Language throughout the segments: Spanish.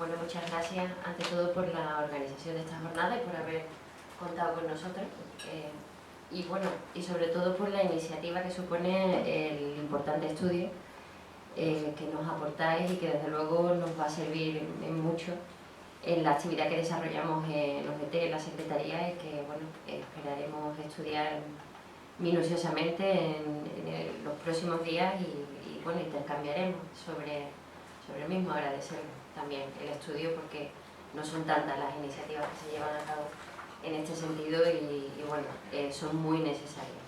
Bueno, muchas gracias ante todo por la organización de esta jornada y por haber contado con nosotros. Y sobre todo por la iniciativa que supone el importante estudio que nos aportáis y que desde luego nos va a servir en mucho en la actividad que desarrollamos en OGT, en la Secretaría, y que bueno, esperaremos estudiar minuciosamente en los próximos días y bueno, intercambiaremos sobre el mismo. Agradecer también el estudio porque no son tantas las iniciativas que se llevan a cabo en este sentido y bueno, son muy necesarias.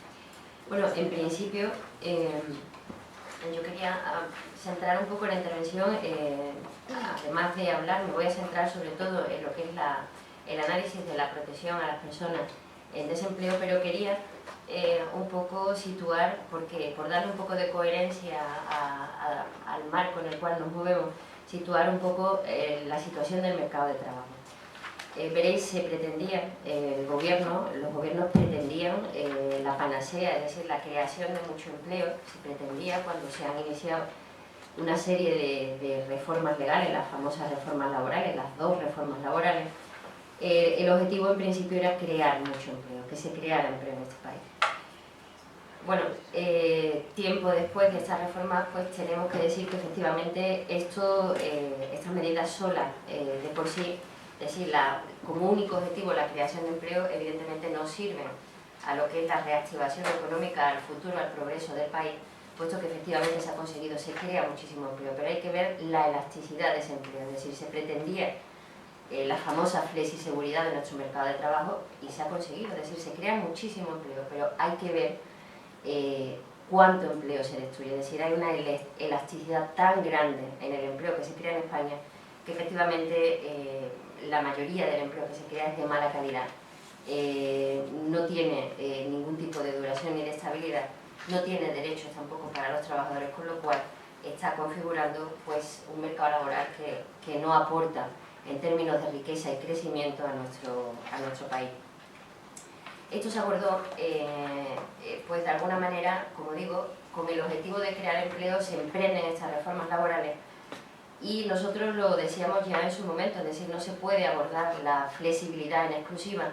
Bueno, en principio yo quería centrar un poco la intervención, además de hablar, me voy a centrar sobre todo en lo que es el análisis de la protección a las personas en desempleo, pero quería un poco situar, porque por darle un poco de coherencia al marco en el cual nos movemos, situar un poco la situación del mercado de trabajo. Veréis, se pretendía, los gobiernos pretendían la panacea, es decir, la creación de mucho empleo, se pretendía cuando se han iniciado una serie de reformas legales, las famosas reformas laborales, las 2 reformas laborales. El objetivo en principio era crear mucho empleo, que se creara empleo en este país. Bueno, tiempo después de estas reformas, pues tenemos que decir que efectivamente estas medidas solas de por sí, es decir, como único objetivo la creación de empleo, evidentemente no sirven a lo que es la reactivación económica, al futuro, al progreso del país, puesto que efectivamente se ha conseguido, se crea muchísimo empleo, pero hay que ver la elasticidad de ese empleo, es decir, se pretendía la famosa flexiseguridad de nuestro mercado de trabajo y se ha conseguido, es decir, se crea muchísimo empleo, pero hay que ver cuánto empleo se destruye, es decir, hay una elasticidad tan grande en el empleo que se crea en España que efectivamente la mayoría del empleo que se crea es de mala calidad, no tiene ningún tipo de duración ni de estabilidad, no tiene derechos tampoco para los trabajadores, con lo cual está configurando pues un mercado laboral que no aporta en términos de riqueza y crecimiento a nuestro país. Esto se abordó, pues de alguna manera, como digo, con el objetivo de crear empleo se emprenden estas reformas laborales y nosotros lo decíamos ya en su momento, es decir, no se puede abordar la flexibilidad en exclusiva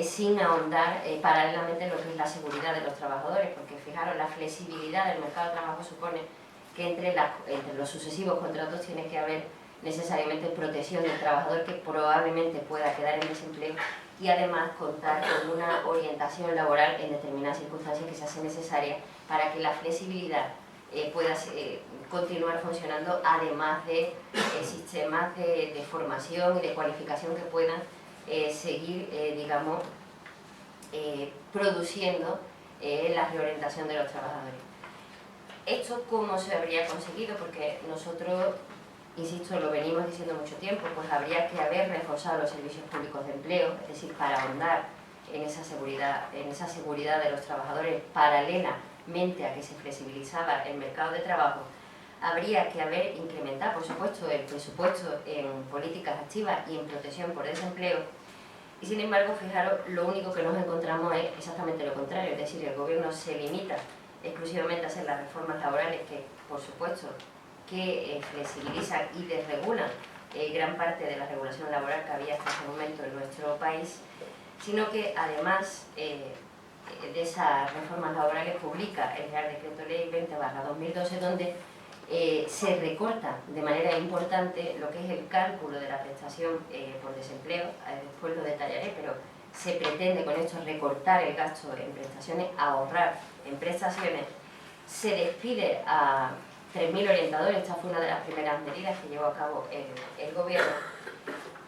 sin ahondar paralelamente en lo que es la seguridad de los trabajadores, porque fijaros, la flexibilidad del mercado de trabajo supone que entre los sucesivos contratos tiene que haber necesariamente protección del trabajador que probablemente pueda quedar en desempleo y además contar con una orientación laboral en determinadas circunstancias que se hace necesaria para que la flexibilidad pueda continuar funcionando, además de sistemas de formación y de cualificación que puedan seguir, digamos, produciendo la reorientación de los trabajadores. ¿Esto cómo se habría conseguido? Porque nosotros, insisto, lo venimos diciendo mucho tiempo, pues habría que haber reforzado los servicios públicos de empleo, es decir, para ahondar en esa seguridad de los trabajadores paralelamente a que se flexibilizaba el mercado de trabajo. Habría que haber incrementado, por supuesto, el presupuesto en políticas activas y en protección por desempleo. Y sin embargo, fijaros, lo único que nos encontramos es exactamente lo contrario, es decir, el gobierno se limita exclusivamente a hacer las reformas laborales que, por supuesto, que flexibilizan y desregulan gran parte de la regulación laboral que había hasta ese momento en nuestro país, sino que además de esas reformas laborales publica el Real Decreto Ley 20/2012, donde se recorta de manera importante lo que es el cálculo de la prestación por desempleo, después lo detallaré, pero se pretende con esto recortar el gasto en prestaciones, ahorrar en prestaciones, se despide a 3.000 orientadores, esta fue una de las primeras medidas que llevó a cabo el gobierno,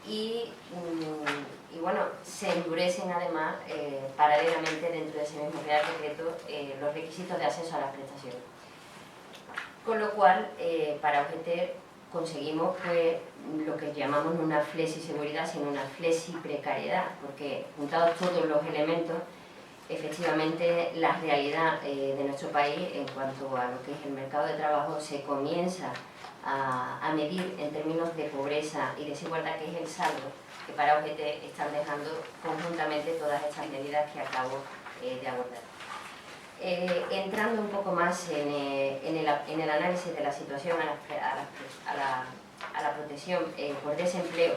y bueno, se endurecen además paralelamente dentro de ese mismo Real Decreto los requisitos de acceso a las prestaciones. Con lo cual, para OGT conseguimos pues, lo que llamamos no una flexiseguridad, sino una flexiprecariedad, porque juntados todos los elementos, efectivamente la realidad de nuestro país en cuanto a lo que es el mercado de trabajo se comienza a medir en términos de pobreza y desigualdad, que es el saldo que para OGT están dejando conjuntamente todas estas medidas que acabo de abordar. Entrando un poco más en el análisis de la situación a la protección por desempleo,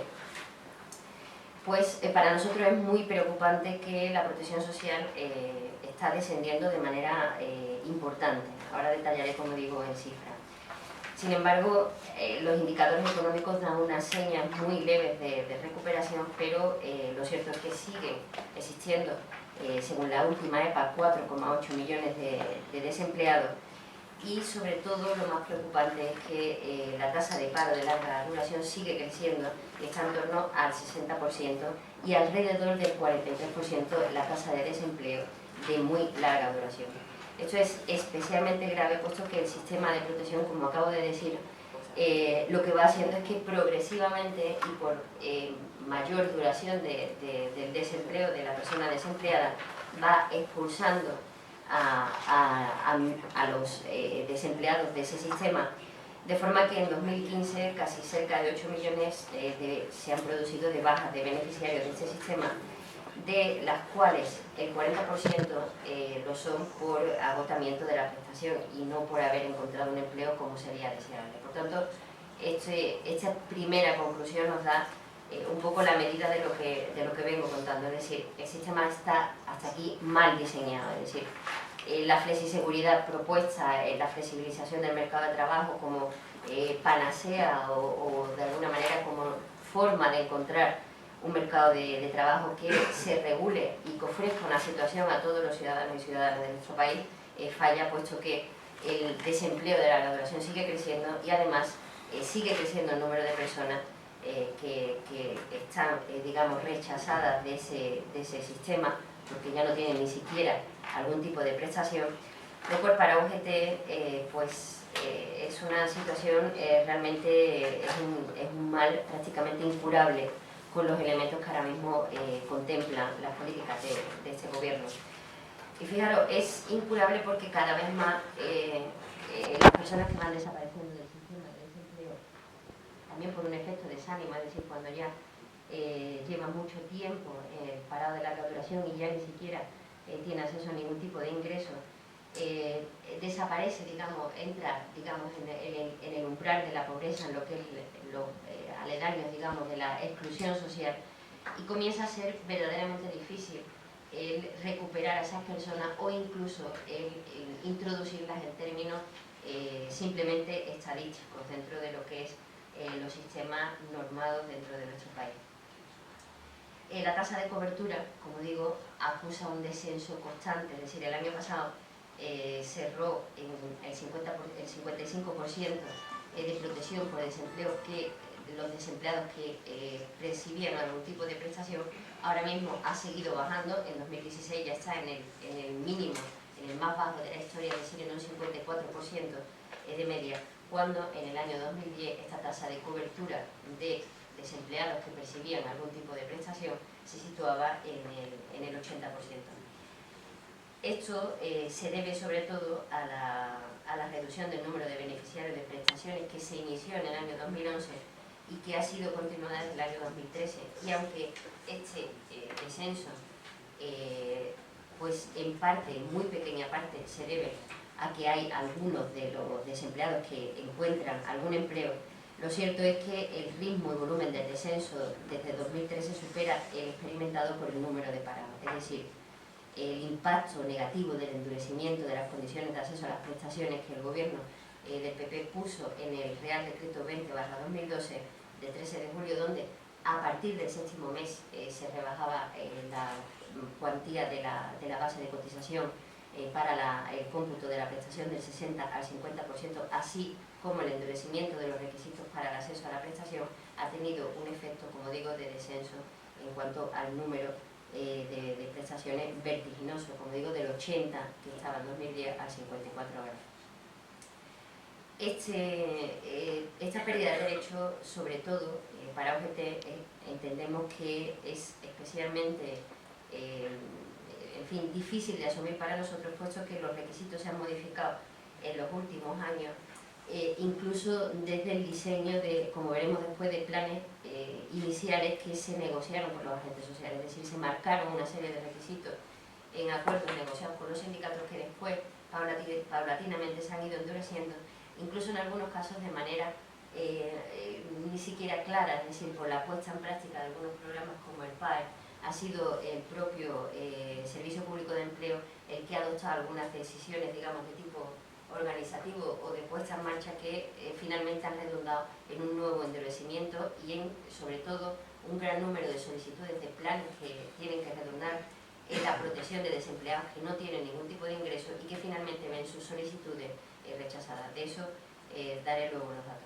pues para nosotros es muy preocupante que la protección social está descendiendo de manera importante. Ahora detallaré, como digo, en cifras. Sin embargo, los indicadores económicos dan unas señas muy leves de recuperación, pero lo cierto es que siguen existiendo, según la última EPA, 4,8 millones de desempleados, y sobre todo lo más preocupante es que la tasa de paro de larga duración sigue creciendo y está en torno al 60% y alrededor del 43% la tasa de desempleo de muy larga duración. Esto es especialmente grave puesto que el sistema de protección, como acabo de decir, lo que va haciendo es que progresivamente y por mayor duración del desempleo de la persona desempleada va expulsando a los desempleados de ese sistema, de forma que en 2015 casi cerca de 8 millones se han producido de bajas de beneficiarios de este sistema, de las cuales el 40% lo son por agotamiento de la prestación y no por haber encontrado un empleo como sería deseable. Por tanto, esta primera conclusión nos da un poco la medida de lo que vengo contando, es decir, el sistema está hasta aquí mal diseñado, es decir, la flexiseguridad propuesta, la flexibilización del mercado de trabajo como panacea o de alguna manera como forma de encontrar un mercado de trabajo que se regule y que ofrezca una situación a todos los ciudadanos y ciudadanas de nuestro país, falla, puesto que el desempleo de larga duración sigue creciendo y además sigue creciendo el número de personas que están, digamos, rechazadas de ese sistema, porque ya no tienen ni siquiera algún tipo de prestación, lo cual para UGT es una situación realmente, es un mal prácticamente incurable con los elementos que ahora mismo contemplan las políticas de este gobierno. Y fijaros, es incurable porque cada vez más las personas que van desapareciendo del sistema de desempleo, también por un efecto desánimo, es decir, cuando ya lleva mucho tiempo parado de larga duración y ya ni siquiera tiene acceso a ningún tipo de ingreso, desaparece, digamos, entra, digamos, en el umbral de la pobreza, en lo que es los aledaños, digamos, de la exclusión social, y comienza a ser verdaderamente difícil el recuperar a esas personas o incluso el introducirlas en términos simplemente estadísticos dentro de lo que es los sistemas normados dentro de nuestro país. La tasa de cobertura, como digo, acusa un descenso constante, es decir, el año pasado cerró en el 55% de protección por desempleo que los desempleados que recibían algún tipo de prestación. Ahora mismo ha seguido bajando, en 2016 ya está en el mínimo, en el más bajo de la historia, es decir, en un 54% de media, cuando en el año 2010 esta tasa de cobertura de desempleados que percibían algún tipo de prestación se situaba en el 80%. Esto se debe sobre todo a la reducción del número de beneficiarios de prestaciones que se inició en el año 2011 y que ha sido continuada desde el año 2013. Y aunque este descenso, pues en parte, en muy pequeña parte, se debe a que hay algunos de los desempleados que encuentran algún empleo, lo cierto es que el ritmo y volumen del descenso desde 2013 supera el experimentado por el número de parados. Es decir, el impacto negativo del endurecimiento de las condiciones de acceso a las prestaciones que el gobierno del PP puso en el Real Decreto 20/2012 de 13 de julio, donde a partir del séptimo mes se rebajaba la cuantía de la base de cotización para el cómputo de la prestación del 60 al 50%, así como el endurecimiento de los requisitos para el acceso a la prestación, ha tenido un efecto, como digo, de descenso en cuanto al número de prestaciones vertiginoso, como digo, del 80 que estaba en 2010 al 54 ahora. Esta pérdida de derechos, sobre todo para UGT, entendemos que es especialmente en fin, difícil de asumir para nosotros, puesto que los requisitos se han modificado en los últimos años, incluso desde el diseño de, como veremos después, de planes iniciales que se negociaron con los agentes sociales, es decir, se marcaron una serie de requisitos en acuerdos negociados con los sindicatos que después paulatinamente se han ido endureciendo, incluso en algunos casos de manera ni siquiera clara, es decir, por la puesta en práctica de algunos programas como el PAE, ha sido el propio Servicio Público de Empleo el que ha adoptado algunas decisiones, digamos, de tipo organizativo o de puesta en marcha que finalmente han redundado en un nuevo endurecimiento y en, sobre todo, un gran número de solicitudes de planes que tienen que redundar en la protección de desempleados que no tienen ningún tipo de ingreso y que finalmente ven sus solicitudes rechazadas. De eso daré luego los datos.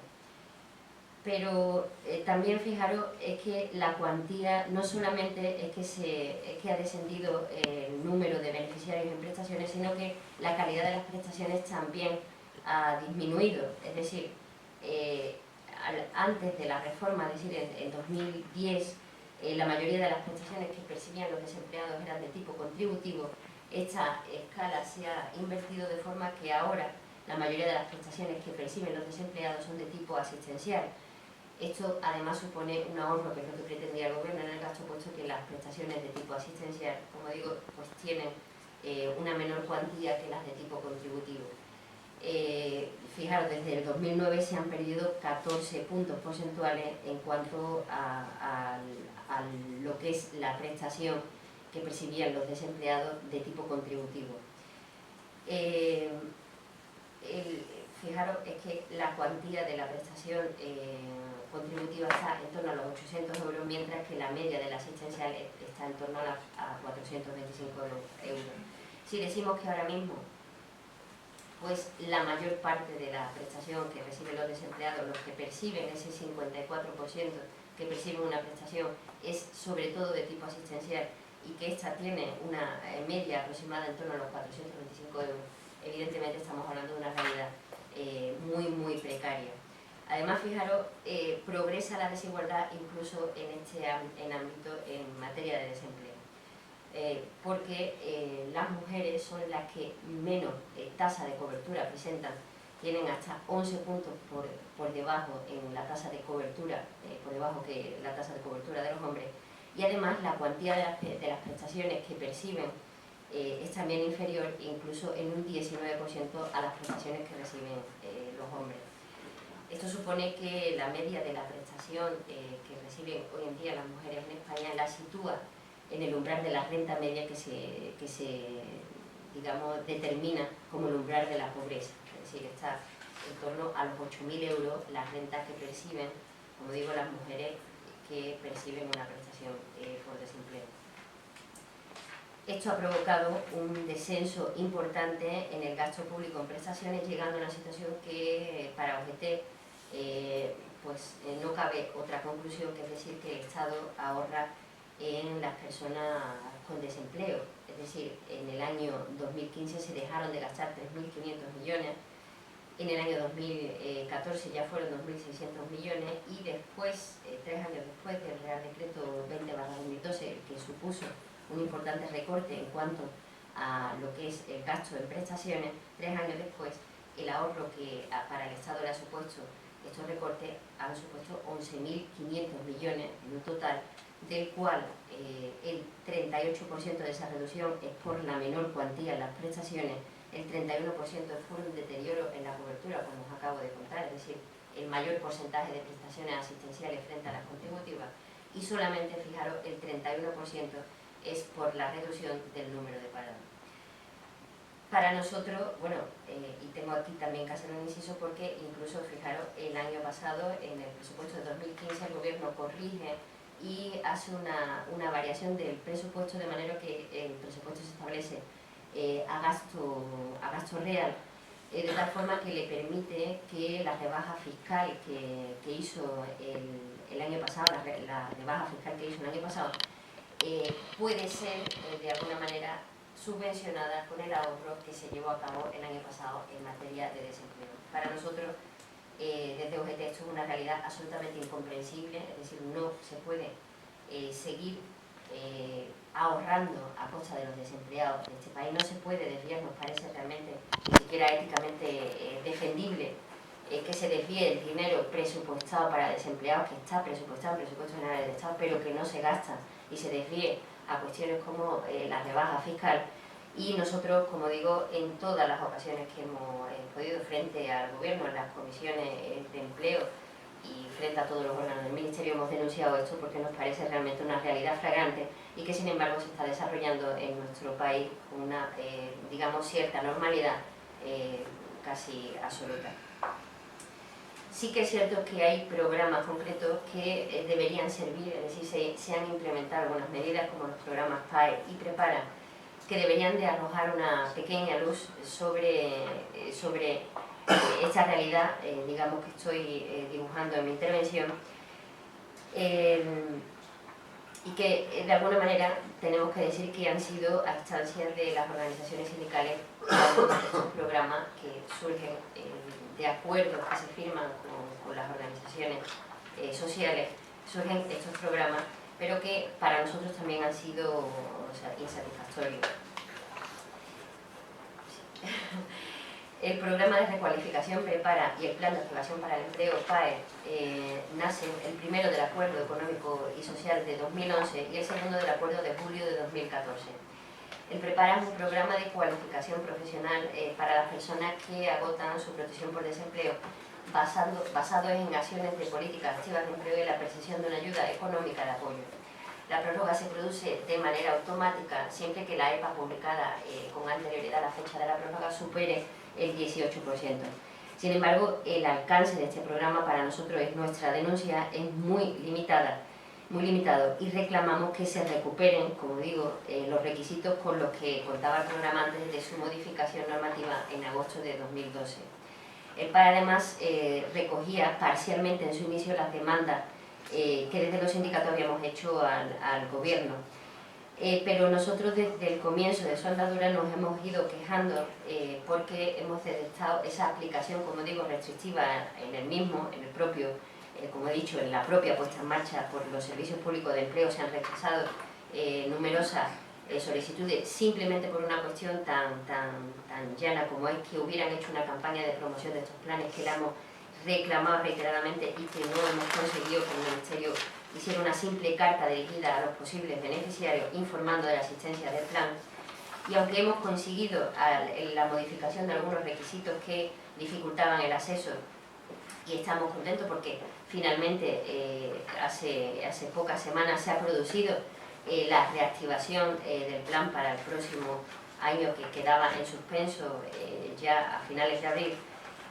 Pero también fijaros es que la cuantía no solamente es que ha descendido el número de beneficiarios en prestaciones, sino que la calidad de las prestaciones también ha disminuido. Es decir, antes de la reforma, es decir, en 2010, la mayoría de las prestaciones que percibían los desempleados eran de tipo contributivo. Esta escala se ha invertido de forma que ahora la mayoría de las prestaciones que perciben los desempleados son de tipo asistencial. Esto además supone un ahorro, que es lo que pretendía el Gobierno en el gasto, puesto que las prestaciones de tipo asistencial, como digo, pues tienen una menor cuantía que las de tipo contributivo. Fijaros, desde el 2009 se han perdido 14 puntos porcentuales en cuanto a lo que es la prestación que percibían los desempleados de tipo contributivo. Fijaros, es que la cuantía de la prestación contributiva está en torno a los 800 euros, mientras que la media de la asistencial está en torno a 425 euros. Si decimos que ahora mismo pues la mayor parte de la prestación que reciben los desempleados, los que perciben ese 54% que perciben una prestación, es sobre todo de tipo asistencial y que esta tiene una media aproximada en torno a los 425 euros, evidentemente estamos hablando de una realidad muy precaria. Además, fijaros, progresa la desigualdad incluso en ámbito en materia de desempleo. Porque las mujeres son las que menos tasa de cobertura presentan, tienen hasta 11 puntos por debajo en la tasa de cobertura, por debajo que la tasa de cobertura de los hombres, y además la cuantía de las prestaciones que perciben es también inferior, incluso en un 19% a las prestaciones que reciben los hombres. Esto supone que la media de la prestación que reciben hoy en día las mujeres en España la sitúa en el umbral de la renta media que se digamos, determina como el umbral de la pobreza. Es decir, está en torno a los 8.000 euros las rentas que perciben, como digo, las mujeres que perciben una prestación por desempleo. Esto ha provocado un descenso importante en el gasto público en prestaciones, llegando a una situación que para OGT pues no cabe otra conclusión que es decir que el Estado ahorra en las personas con desempleo. Es decir, en el año 2015 se dejaron de gastar 3.500 millones, en el año 2014 ya fueron 2.600 millones y después, 3 años después del Real Decreto 20/2012, que supuso un importante recorte en cuanto a lo que es el gasto en prestaciones, 3 años después el ahorro que para el Estado le ha supuesto estos recortes han supuesto 11.500 millones en un total, del cual el 38% de esa reducción es por la menor cuantía en las prestaciones, el 31% es por un deterioro en la cobertura, como os acabo de contar, es decir, el mayor porcentaje de prestaciones asistenciales frente a las contributivas, y solamente, fijaros, el 31% es por la reducción del número de parados. Para nosotros, bueno, y tengo aquí también que hacer un inciso porque incluso, fijaros, el año pasado, en el presupuesto de 2015, el Gobierno corrige y hace una variación del presupuesto de manera que el presupuesto se establece a gasto real, de tal forma que le permite que la rebaja fiscal que hizo el año pasado, la rebaja fiscal que hizo el año pasado, puede ser de alguna manera subvencionada con el ahorro que se llevó a cabo el año pasado en materia de desempleo. Para nosotros, desde OGT, esto es una realidad absolutamente incomprensible, es decir, no se puede seguir ahorrando a costa de los desempleados de este país, no se puede desviar, nos parece realmente ni siquiera éticamente defendible que se desvíe el dinero presupuestado para desempleados, que está presupuestado en presupuesto general del Estado, pero que no se gasta y se desvíe a cuestiones como la rebaja fiscal. Y nosotros, como digo, en todas las ocasiones que hemos podido frente al Gobierno, en las comisiones de empleo y frente a todos los órganos del Ministerio hemos denunciado esto porque nos parece realmente una realidad flagrante y que sin embargo se está desarrollando en nuestro país con una, digamos, cierta normalidad casi absoluta. Sí que es cierto que hay programas concretos que deberían servir, es decir, se han implementado algunas medidas como los programas PAE y Prepara, que deberían de arrojar una pequeña luz sobre esta realidad, digamos, que estoy dibujando en mi intervención, y que de alguna manera tenemos que decir que han sido a instancias de las organizaciones sindicales algunos de estos programas que surgen de acuerdos que se firman con las organizaciones sociales, surgen estos programas, pero que para nosotros también han sido, o sea, insatisfactorios. El programa de recualificación Prepara y el plan de activación para el empleo PAE nacen el primero del Acuerdo Económico y Social de 2011 y el segundo del Acuerdo de julio de 2014. El Prepara es un programa de cualificación profesional para las personas que agotan su protección por desempleo, basado en acciones de políticas activas de empleo y la percepción de una ayuda económica de apoyo. La prórroga se produce de manera automática siempre que la EPA publicada con anterioridad a la fecha de la prórroga supere el 18%. Sin embargo, el alcance de este programa para nosotros, es nuestra denuncia, es muy limitado y reclamamos que se recuperen, como digo, los requisitos con los que contaba el programa antes de su modificación normativa en agosto de 2012. El PAE además recogía parcialmente en su inicio las demandas que desde los sindicatos habíamos hecho al gobierno. Pero nosotros desde el comienzo de su andadura nos hemos ido quejando porque hemos detectado esa aplicación, como digo, restrictiva en el propio, como he dicho, en la propia puesta en marcha por los servicios públicos de empleo. Se han rechazado numerosas solicitudes simplemente por una cuestión tan llana como es que hubieran hecho una campaña de promoción de estos planes, que la hemos reclamado reiteradamente y que no hemos conseguido que el Ministerio hiciera una simple carta dirigida a los posibles beneficiarios informando de la existencia del plan. Y aunque hemos conseguido la modificación de algunos requisitos que dificultaban el acceso, y estamos contentos porque finalmente hace pocas semanas se ha producido la reactivación del plan para el próximo año, que quedaba en suspenso ya a finales de abril,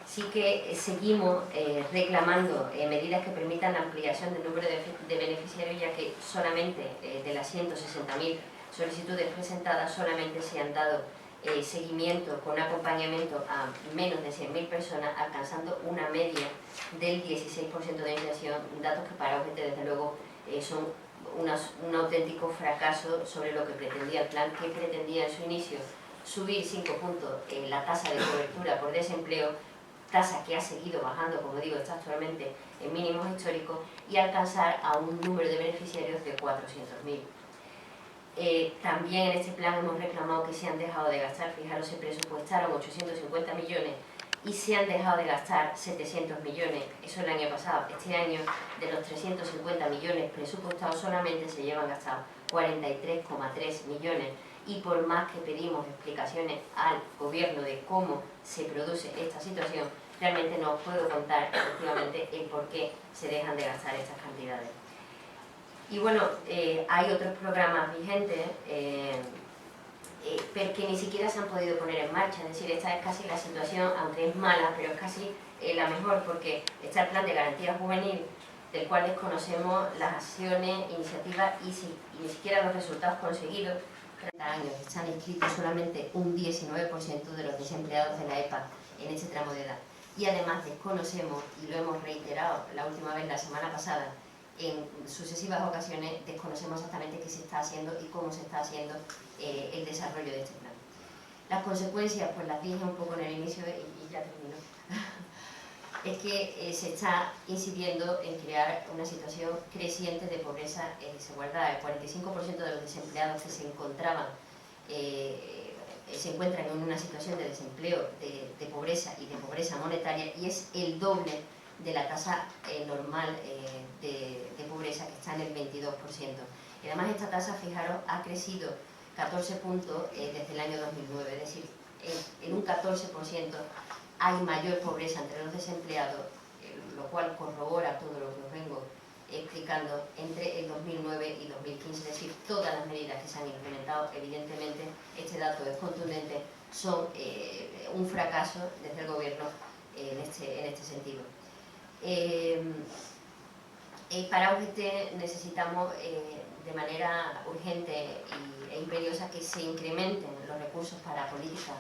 sí que seguimos reclamando medidas que permitan la ampliación del número de beneficiarios, ya que solamente de las 160.000 solicitudes presentadas solamente se han dado seguimiento con acompañamiento a menos de 100.000 personas, alcanzando una media del 16% de inversión, datos que para OGT desde luego son un auténtico fracaso sobre lo que pretendía el plan, que pretendía en su inicio subir 5 puntos la tasa de cobertura por desempleo, tasa que ha seguido bajando, como digo, está actualmente en mínimos históricos, y alcanzar a un número de beneficiarios de 400.000. También en este plan hemos reclamado que se han dejado de gastar, fijaros, se presupuestaron 850 millones y se han dejado de gastar 700 millones, eso el año pasado. Este año, de los 350 millones presupuestados, solamente se llevan gastados 43,3 millones, y por más que pedimos explicaciones al gobierno de cómo se produce esta situación, realmente no os puedo contar efectivamente el por qué se dejan de gastar estas cantidades. Y bueno, hay otros programas vigentes, pero que ni siquiera se han podido poner en marcha. Es decir, esta es casi la situación, aunque es mala, pero es casi la mejor, porque está el plan de garantía juvenil, del cual desconocemos las acciones, iniciativas y ni siquiera los resultados conseguidos. 30 años están inscritos solamente un 19% de los desempleados de la EPA en este tramo de edad. Y además desconocemos, y lo hemos reiterado la última vez la semana pasada, en sucesivas ocasiones, desconocemos exactamente qué se está haciendo y cómo se está haciendo el desarrollo de este plan. Las consecuencias, pues las dije un poco en el inicio y ya termino. Es que se está incidiendo en crear una situación creciente de pobreza y desigualdad. El 45% de los desempleados que se encuentran en una situación de desempleo, de pobreza y de pobreza monetaria, y es el doble de la tasa normal de pobreza, que está en el 22%. Y además esta tasa, fijaros, ha crecido 14 puntos desde el año 2009, es decir, en un 14% hay mayor pobreza entre los desempleados, lo cual corrobora todo lo que os vengo explicando entre el 2009 y 2015, es decir, todas las medidas que se han implementado, evidentemente, este dato es contundente, son un fracaso desde el Gobierno en este sentido. Para UGT necesitamos de manera urgente e imperiosa que se incrementen los recursos para políticas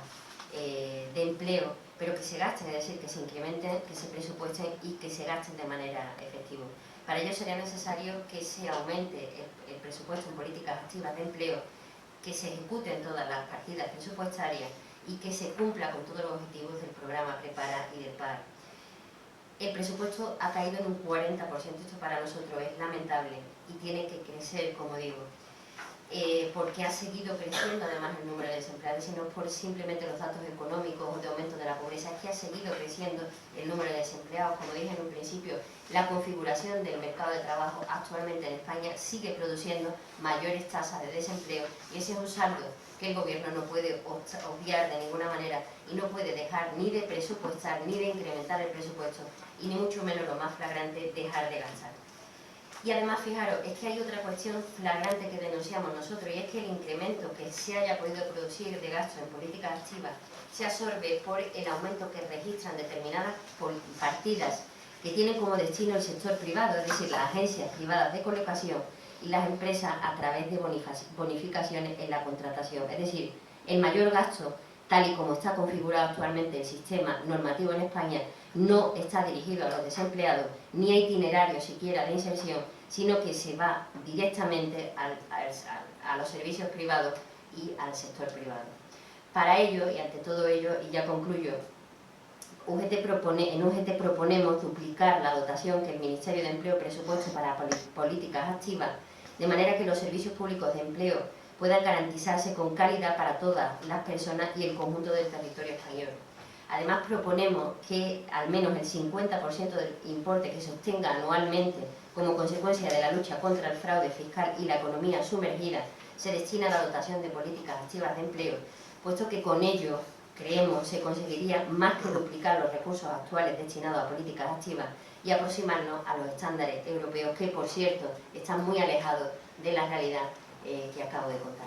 de empleo, pero que se gasten, es decir, que se incrementen, que se presupuesten y que se gasten de manera efectiva. Para ello sería necesario que se aumente el presupuesto en políticas activas de empleo, que se ejecuten todas las partidas presupuestarias y que se cumpla con todos los objetivos del programa Prepara y del PAR. El presupuesto ha caído en un 40%, esto para nosotros es lamentable y tiene que crecer, como digo, porque ha seguido creciendo además el número de desempleados, y no por simplemente los datos económicos o de aumento de la pobreza, es que ha seguido creciendo el número de desempleados. Como dije en un principio, la configuración del mercado de trabajo actualmente en España sigue produciendo mayores tasas de desempleo, y ese es un saldo que el Gobierno no puede obviar de ninguna manera, y no puede dejar ni de presupuestar ni de incrementar el presupuesto, y ni mucho menos, lo más flagrante, dejar de gastar. Y además, fijaros, es que hay otra cuestión flagrante que denunciamos nosotros, y es que el incremento que se haya podido producir de gasto en políticas activas se absorbe por el aumento que registran determinadas partidas que tienen como destino el sector privado, es decir, las agencias privadas de colocación y las empresas a través de bonificaciones en la contratación. Es decir, el mayor gasto, tal y como está configurado actualmente el sistema normativo en España, no está dirigido a los desempleados, ni a itinerarios siquiera de inserción, sino que se va directamente a los servicios privados y al sector privado. Para ello, y ante todo ello, y ya concluyo, en UGT proponemos duplicar la dotación que el Ministerio de Empleo presupuesta para políticas activas, de manera que los servicios públicos de empleo puedan garantizarse con calidad para todas las personas y el conjunto del territorio español. Además, proponemos que al menos el 50% del importe que se obtenga anualmente como consecuencia de la lucha contra el fraude fiscal y la economía sumergida se destina a la dotación de políticas activas de empleo, puesto que con ello, creemos, se conseguiría más que duplicar los recursos actuales destinados a políticas activas y aproximarnos a los estándares europeos, que, por cierto, están muy alejados de la realidad que acabo de contar.